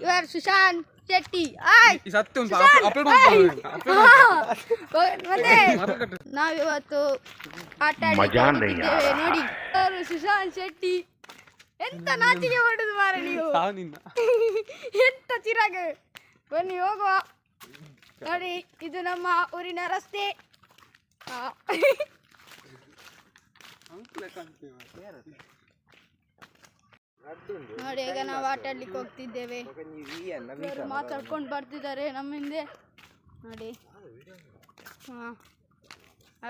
ಇವರು ಸುಶಾಂತ್ ಶೆಟ್ಟಿ. ಮತ್ತೆ ನಾವಿವತ್ತು ಆಟ ಆಡಿದ್ದೇವೆ ನೋಡಿ. ಅವರು ಸುಶಾಂತ್ ಶೆಟ್ಟಿ. ಎಂತ ನಾಚಿಕೆ ಮಾಡುದು ಮಾರ ನೀವು, ಎಂತ ಚಿರಾಗ. ಬನ್ನಿ ಹೋಗುವ. ನೋಡಿ ಇದು ನಮ್ಮ ಊರಿನ ರಸ್ತೆ. ನೋಡಿ ಈಗ ನಾವು ಆಟ ಆಡ್ಲಿಕ್ಕೆ ಹೋಗ್ತಿದ್ದೇವೆ. ಮಾತಾಡ್ಕೊಂಡು ಬರ್ತಿದ್ದಾರೆ ನಮ್ಮ ಹಿಂದೆ ನೋಡಿ.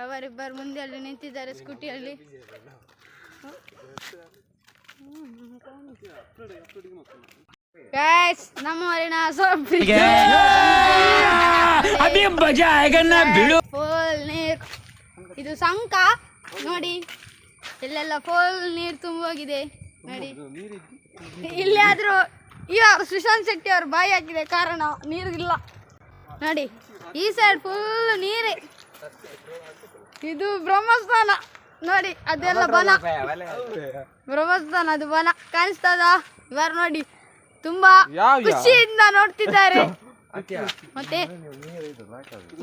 ಅವರಿಬ್ಬರು ಮುಂದೆ ಅಲ್ಲಿ ನಿಂತಿದ್ದಾರೆ ಸ್ಕೂಟಿಯಲ್ಲಿ. ಗೈಸ್ ನಮ್ಮವರಿನ ಫುಲ್ ನೀರ್. ಇದು ಸಂಕ ನೋಡಿ, ಇಲ್ಲೆಲ್ಲ ಫುಲ್ ನೀರು ತುಂಬೋಗಿದೆ ನೋಡಿ. ಇಲ್ಲಿ ಆದ್ರೂ ಇವಾಗ ಸುಶಾಂತ್ ಶೆಟ್ಟಿ ಅವ್ರು ಬಾಯಿ ಹಾಕಿದೆ ಕಾರಣ ನೀರಿಲ್ಲ ನೋಡಿ. ಈ ಸೈಡ್ ಫುಲ್ ನೀರೇ. ಇದು ಬ್ರಹ್ಮಸ್ಥಾನ ನೋಡಿ, ಅದೆಲ್ಲ ಬನ. ಬ್ರಹ್ಮಸ್ಥಾನ ಅದು ಬನ ಕಾಣಿಸ್ತದ. ಇವರು ನೋಡಿ ತುಂಬಾ ಖುಷಿಯಿಂದ ನೋಡ್ತಿದ್ದಾರೆ. ಮತ್ತೆ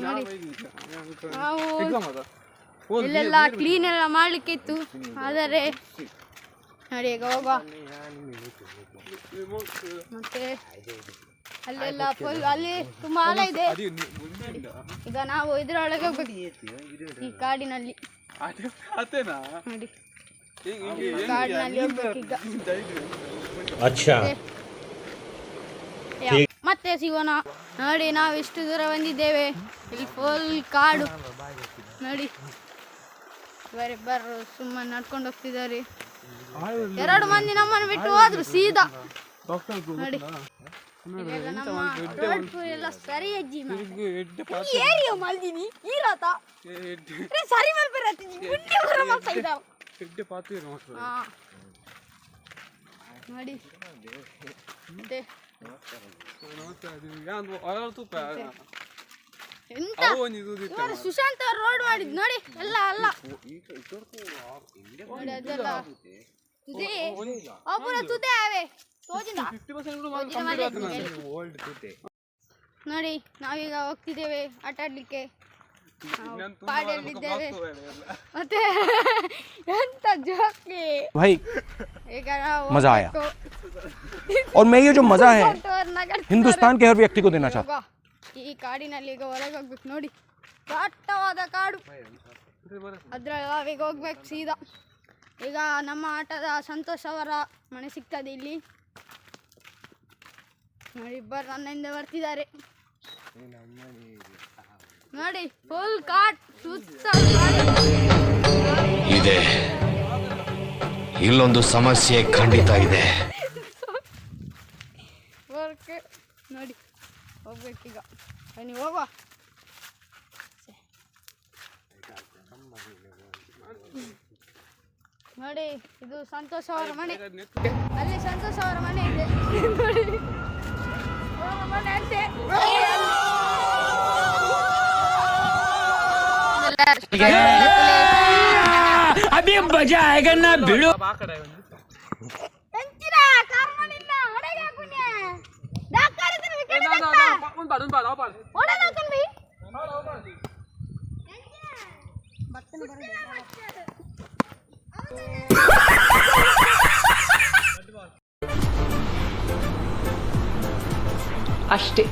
ನೋಡಿ ನಾವು ಇಲ್ಲೆಲ್ಲ ಕ್ಲೀನ್ ಎಲ್ಲ ಮಾಡ್ಲಿಕ್ಕೆ ಇತ್ತು, ಆದರೆ ನೋಡಿ ಈಗ ಹೋಗುವ. ಮತ್ತೆ ಅಲ್ಲೆಲ್ಲ ಫುಲ್ ಅಲ್ಲಿ ತುಂಬಾ ಆಳ ಇದೆ. ಈಗ ನಾವು ಇದ್ರೊಳಗೆ ಹೋಗ್ಬೇಕು, ಈ ಕಾಡಿನಲ್ಲಿ ನೋಡಿ. ಕಾಡಿನಲ್ಲಿ ಹೋಗ್ಬೇಕು ಈಗ. ಮತ್ತೆ ಸಿಗೋಣ ನೋಡಿ. ನಾವು ಇಷ್ಟು ದೂರ ಬಂದಿದ್ದೇವೆ, ಇಲ್ಲಿ ಫುಲ್ ಕಾಡು ನೋಡಿ. ಇವರಿಬ್ಬರು ಸುಮ್ಮನೆ ನಡ್ಕೊಂಡು ಹೋಗ್ತಿದ್ದಾರೆ. 2 ಮಂದಿ ನಮ್ಮನ್ನು ಬಿಟ್ಟು ಹೋದ್ರು ಸೀದಾ ನೋಡಿ. ಇವಾಗ ನಮ್ಮ ರೋಡ್ ಎಲ್ಲ ಸರಿ ಅಜ್ಜಿ ಏರಿಯೋ ಮಲ್ದಿನಿ ಈರಾತ ಸರಿ ಮಲ್ಪರತ್ತಿ ಗುಂಡಿ ಬರ ಮಾಡ್ತಾ ಇದ್ದಾವ ನೋಡಿ. ಮತ್ತೆ ಎಂತ ಇವರು ಸುಶಾಂತ್ ಅವ್ರು ರೋಡ್ ಮಾಡಿದ್ ನೋಡಿ. ಎಲ್ಲ ಅಲ್ಲ ನೋಡಿ, ಅದೆಲ್ಲ ತುದೆ ಒಬ್ಬರ ತುದೆ ಆವೆ ನೋಡಿ. ನಾವೀಗ ಹೋಗ್ತಿದ್ದೇವೆ ಆಟ ಆಡ್ಲಿಕ್ಕೆ, ಪಾಡಿಯಲ್ಲಿದ್ದೇವೆ. ಮತ್ತೆ ಎಂತ ಜೋಕಿ ಈಗ ನಾವು मजा आया और मैं ये जो मजा है हिंदुस्तान के हर व्यक्ति को देना चाहता हूं. ಈ ಕಾಡಿನಲ್ಲಿ ಈಗ ಹೊರಗೆ ಹೋಗ್ಬೇಕು ನೋಡಿ. ದಟ್ಟವಾದ ಕಾಡು, ಅದ್ರಲ್ಲಿ ನಾವೀಗ ಹೋಗ್ಬೇಕು ಸೀದಾ. ಈಗ ನಮ್ಮ ಆಟದ ಸಂತೋಷ್ ಅವರ ಮನೆ ಸಿಗ್ತದೆ ಇಲ್ಲಿ ನೋಡಿ. ಇಬ್ಬರು ನನ್ನ ಹಿಂದೆ ಬರ್ತಿದ್ದಾರೆ ನೋಡಿ. ಫುಲ್ ಕಾಡ್ ಸುತ್ತ ಇದೆ. ಇಲ್ಲೊಂದು ಸಮಸ್ಯೆ ಖಂಡಿತ ಇದೆ. ವರ್ಕ್ ನೋಡಿ ಹೋಗ್ಬೇಕೀಗ. ಬನ್ನಿ ಹೋಗುವ. ನೋಡಿ ಇದು ಸಂತೋಷ್ ಅವರ ಮನೆ. ಅಲ್ಲಿ ಸಂತೋಷ್ ಅವರ ಮನೆ ಇದೆ ನೋಡಿ. ಮನೆ ಅಂತೆ अभी मजा आएगा ना भिड़ो. ಅಷ್ಟೇ.